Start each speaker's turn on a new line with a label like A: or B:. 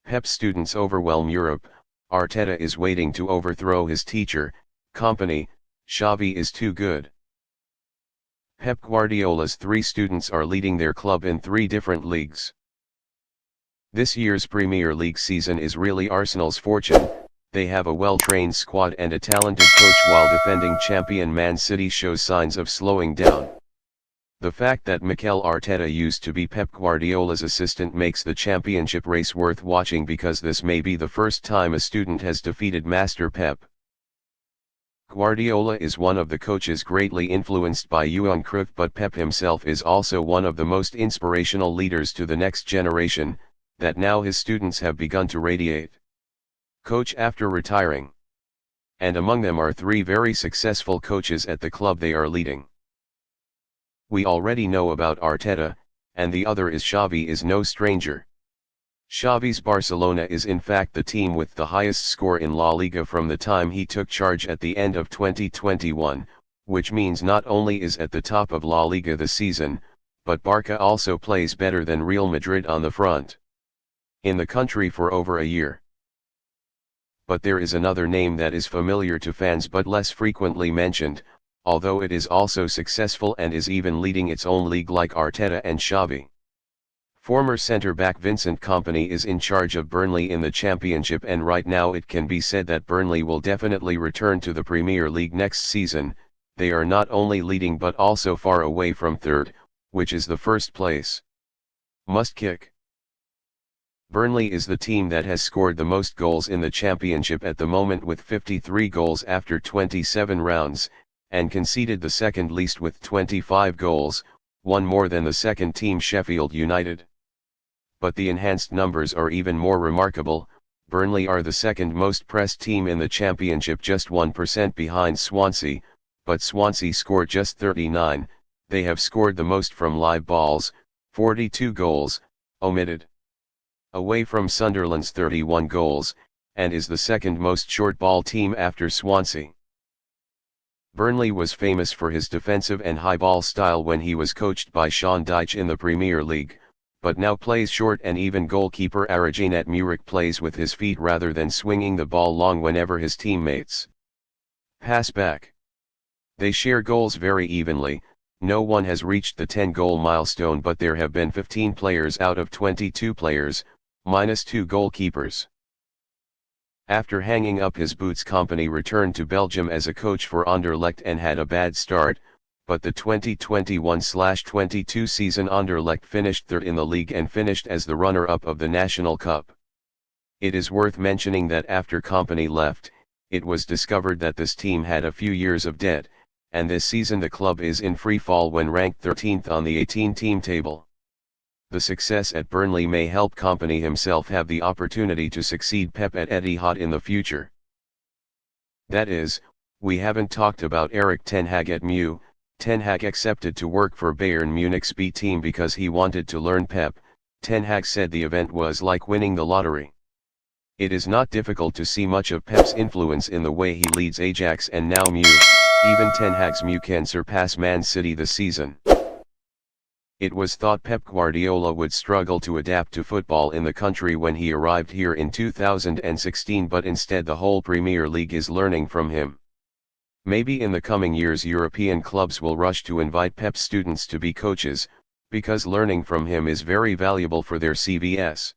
A: Pep students overwhelm Europe. Arteta is waiting to overthrow his teacher. Kompany Xavi is too good. Pep Guardiola's 3 students are leading their club in 3 different leagues. This year's Premier League season is really Arsenal's fortune. They have a well-trained squad and a talented coach, while defending champion Man City shows signs of slowing down. The fact that Mikel Arteta used to be Pep Guardiola's assistant makes the championship race worth watching, because this may be the first time a student has defeated Master Pep. Guardiola is one of the coaches greatly influenced by Johan Cruyff, but Pep himself is also one of the most inspirational leaders to the next generation, that now his students have begun to radiate. Coach after retiring. And among them are 3 very successful coaches at the club they are leading. We already know about Arteta, and the other is Xavi is no stranger. Xavi's Barcelona is in fact the team with the highest score in La Liga from the time he took charge at the end of 2021, which means not only is at the top of La Liga this season, but Barca also plays better than Real Madrid on the front in the country for over a year. But there is another name that is familiar to fans but less frequently mentioned, although it is also successful and is even leading its own league like Arteta and Xavi. Former centre-back Vincent Kompany is in charge of Burnley in the Championship, and right now it can be said that Burnley will definitely return to the Premier League next season. They are not only leading but also far away from third, which is the first place. Must kick. Burnley is the team that has scored the most goals in the Championship at the moment with 53 goals after 27 rounds, and conceded the second least with 25 goals, one more than the second team Sheffield United. But the enhanced numbers are even more remarkable. Burnley are the second most pressed team in the Championship, just 1% behind Swansea, but Swansea scored just 39, they have scored the most from live balls, 42 goals, omitted. Away from Sunderland's 31 goals, and is the second most short ball team after Swansea. Burnley was famous for his defensive and high ball style when he was coached by Sean Dyche in the Premier League, but now plays short, and even goalkeeper Arajanet Murik plays with his feet rather than swinging the ball long whenever his teammates pass back. They share goals very evenly. No one has reached the 10-goal milestone, but there have been 15 players out of 22 players, minus 2 goalkeepers. After hanging up his boots, Kompany returned to Belgium as a coach for Anderlecht and had a bad start, but the 2021/22 season Anderlecht finished third in the league and finished as the runner-up of the National Cup. It is worth mentioning that after Kompany left, it was discovered that this team had a few years of debt, and this season the club is in free fall when ranked 13th on the 18-team table. The success at Burnley may help Kompany himself have the opportunity to succeed Pep at Etihad in the future. That is, we haven't talked about Erik ten Hag at Mu. Ten Hag accepted to work for Bayern Munich's B team because he wanted to learn Pep. Ten Hag said the event was like winning the lottery. It is not difficult to see much of Pep's influence in the way he leads Ajax and now Mu. Even Ten Hag's Mu can surpass Man City this season. It was thought Pep Guardiola would struggle to adapt to football in the country when he arrived here in 2016, but instead the whole Premier League is learning from him. Maybe in the coming years European clubs will rush to invite Pep's students to be coaches, because learning from him is very valuable for their CVs.